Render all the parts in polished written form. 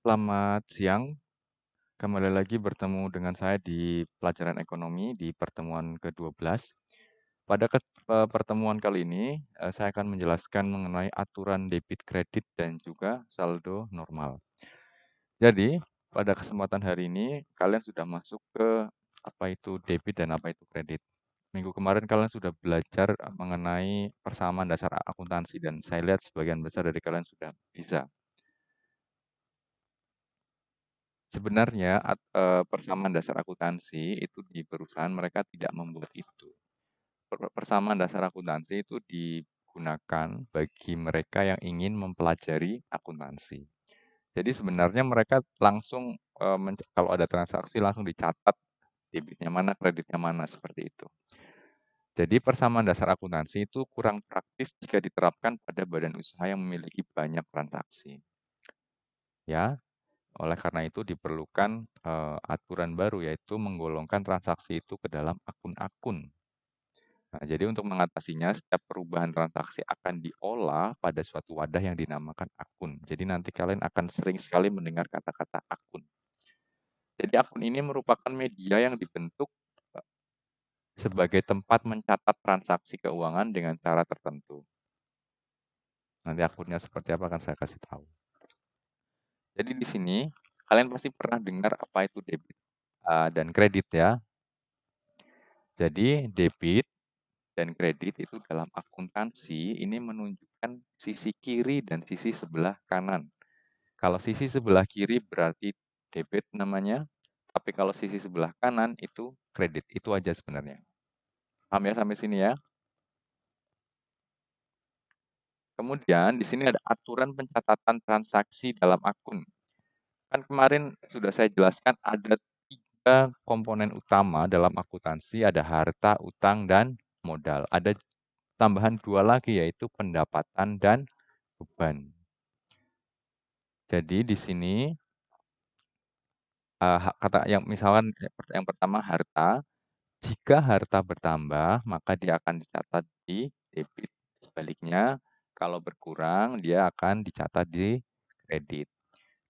Selamat siang, kembali lagi bertemu dengan saya di pelajaran ekonomi di pertemuan ke-12. Pada pertemuan kali ini, saya akan menjelaskan mengenai aturan debit kredit dan juga saldo normal. Jadi, pada kesempatan hari ini, kalian sudah masuk ke apa itu debit dan apa itu kredit. Minggu kemarin kalian sudah belajar mengenai persamaan dasar akuntansi dan saya lihat sebagian besar dari kalian sudah bisa. Sebenarnya persamaan dasar akuntansi itu di perusahaan mereka tidak membuat itu. Persamaan dasar akuntansi itu digunakan bagi mereka yang ingin mempelajari akuntansi. Jadi sebenarnya mereka langsung, kalau ada transaksi langsung dicatat debitnya mana, kreditnya mana, seperti itu. Jadi persamaan dasar akuntansi itu kurang praktis jika diterapkan pada badan usaha yang memiliki banyak transaksi, ya. Oleh karena itu diperlukan, aturan baru, yaitu menggolongkan transaksi itu ke dalam akun-akun. Nah, jadi untuk mengatasinya, setiap perubahan transaksi akan diolah pada suatu wadah yang dinamakan akun. Jadi nanti kalian akan sering sekali mendengar kata-kata akun. Jadi akun ini merupakan media yang dibentuk sebagai tempat mencatat transaksi keuangan dengan cara tertentu. Nanti akunnya seperti apa akan saya kasih tahu. Jadi di sini kalian pasti pernah dengar apa itu debit, dan kredit ya. Jadi debit dan kredit itu dalam akuntansi ini menunjukkan sisi kiri dan sisi sebelah kanan. Kalau sisi sebelah kiri berarti debit namanya, tapi kalau sisi sebelah kanan itu kredit. Itu aja sebenarnya. Paham ya sampai sini ya? Kemudian di sini ada aturan pencatatan transaksi dalam akun. Kan kemarin sudah saya jelaskan ada 3 komponen utama dalam akuntansi, ada harta, utang, dan modal. Ada tambahan 2 lagi yaitu pendapatan dan beban. Jadi di sini kata yang misalkan yang pertama harta, jika harta bertambah maka dia akan dicatat di debit. Sebaliknya kalau berkurang dia akan dicatat di kredit.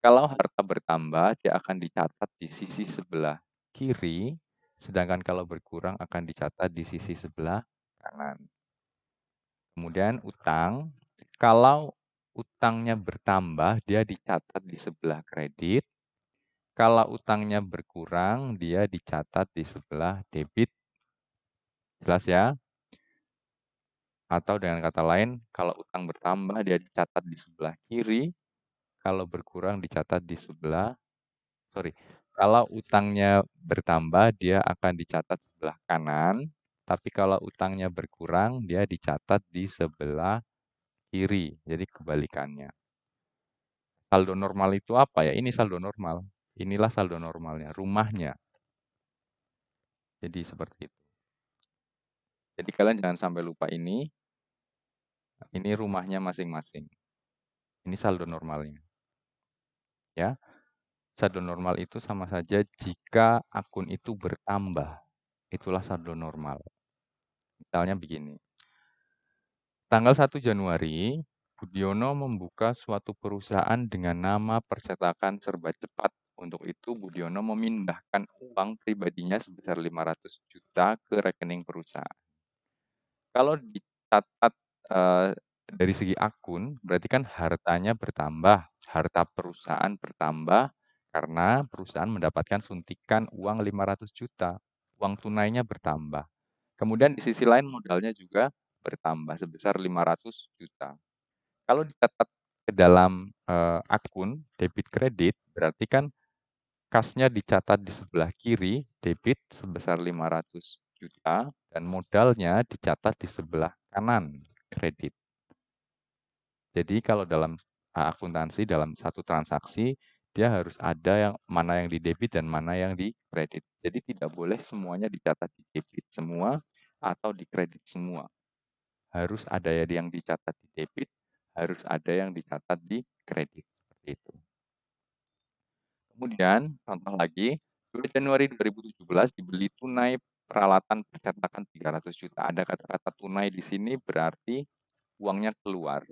Kalau harta bertambah dia akan dicatat di sisi sebelah kiri, sedangkan kalau berkurang akan dicatat di sisi sebelah kanan. Kemudian utang, kalau utangnya bertambah, dia dicatat di sebelah kredit. Kalau utangnya berkurang, dia dicatat di sebelah debit. Jelas ya? Atau dengan kata lain, kalau utang bertambah, dia dicatat di sebelah kiri. Kalau berkurang, dicatat di sebelah, sorry. Kalau utangnya bertambah, dia akan dicatat sebelah kanan. Tapi kalau utangnya berkurang, dia dicatat di sebelah kiri. Jadi kebalikannya. Saldo normal itu apa ya? Ini saldo normal. Inilah saldo normalnya, rumahnya. Jadi seperti itu. Jadi kalian jangan sampai lupa ini rumahnya masing-masing. Ini saldo normalnya. Ya, saldo normal itu sama saja jika akun itu bertambah. Itulah saldo normal. Misalnya begini. Tanggal 1 Januari, Budiono membuka suatu perusahaan dengan nama Percetakan Serba Cepat. Untuk itu, Budiono memindahkan uang pribadinya sebesar 500 juta ke rekening perusahaan. Kalau dicatat dari segi akun, berarti kan hartanya bertambah, harta perusahaan bertambah karena perusahaan mendapatkan suntikan uang 500 juta, uang tunainya bertambah. Kemudian di sisi lain modalnya juga bertambah sebesar 500 juta. Kalau dicatat ke dalam akun debit kredit, berarti kan kasnya dicatat di sebelah kiri, debit sebesar 500 juta, dan modalnya dicatat di sebelah kanan, kredit. Jadi kalau dalam akuntansi, dalam satu transaksi, dia harus ada yang mana yang di debit dan mana yang di kredit. Jadi tidak boleh semuanya dicatat di debit semua atau di kredit semua. Harus ada yang dicatat di debit, harus ada yang dicatat di kredit. Seperti itu. Kemudian, contoh lagi, 2 Januari 2017 dibeli tunai peralatan percetakan 300 juta. Ada kata-kata tunai di sini berarti uangnya keluar.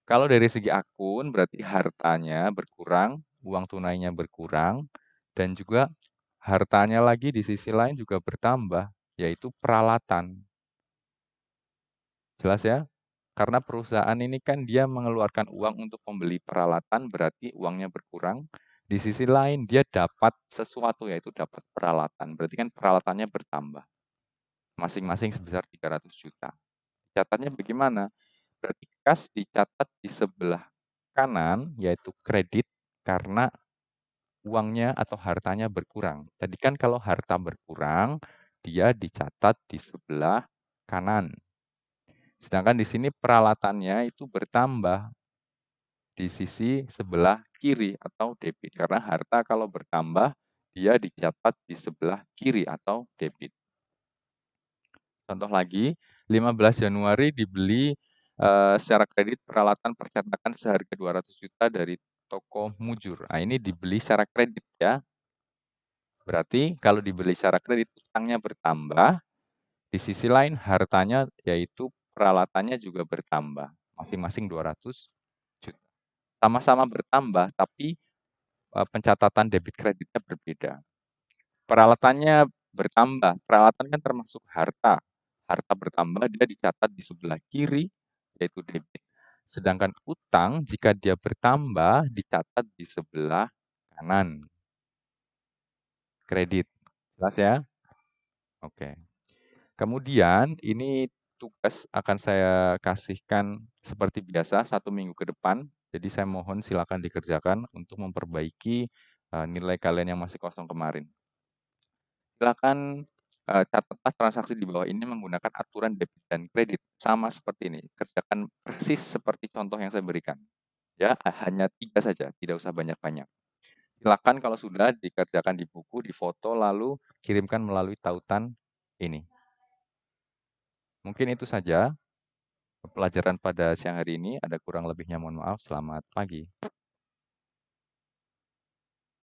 Kalau dari segi akun berarti hartanya berkurang, uang tunainya berkurang, dan juga hartanya lagi di sisi lain juga bertambah, yaitu peralatan. Jelas ya? Karena perusahaan ini kan dia mengeluarkan uang untuk membeli peralatan, berarti uangnya berkurang. Di sisi lain dia dapat sesuatu, yaitu dapat peralatan. Berarti kan peralatannya bertambah. Masing-masing sebesar 300 juta. Catatnya bagaimana? Berarti kas dicatat di sebelah kanan, yaitu kredit, karena uangnya atau hartanya berkurang. Tadi kan kalau harta berkurang, dia dicatat di sebelah kanan. Sedangkan di sini peralatannya itu bertambah di sisi sebelah kiri atau debit. Karena harta kalau bertambah, dia dicatat di sebelah kiri atau debit. Contoh lagi, 15 Januari dibeli secara kredit peralatan percetakan seharga 200 juta dari toko mujur. Nah, ini dibeli secara kredit ya. Berarti kalau dibeli secara kredit, utangnya bertambah, di sisi lain hartanya yaitu peralatannya juga bertambah, masing-masing 200 juta. Sama-sama bertambah, tapi pencatatan debit kreditnya berbeda. Peralatannya bertambah, peralatan kan termasuk harta. Harta bertambah dia dicatat di sebelah kiri, yaitu debit. Sedangkan utang jika dia bertambah dicatat di sebelah kanan, kredit. Jelas ya? Oke. Kemudian ini tugas akan saya kasihkan seperti biasa 1 minggu ke depan. Jadi saya mohon silakan dikerjakan untuk memperbaiki nilai kalian yang masih kosong kemarin. Silakan catatlah transaksi di bawah ini menggunakan aturan debit dan kredit sama seperti ini. Kerjakan persis seperti contoh yang saya berikan. Ya, hanya 3 saja, tidak usah banyak-banyak. Silakan kalau sudah dikerjakan di buku, difoto, lalu kirimkan melalui tautan ini. Mungkin itu saja pelajaran pada siang hari ini. Ada kurang lebihnya mohon maaf. Selamat pagi.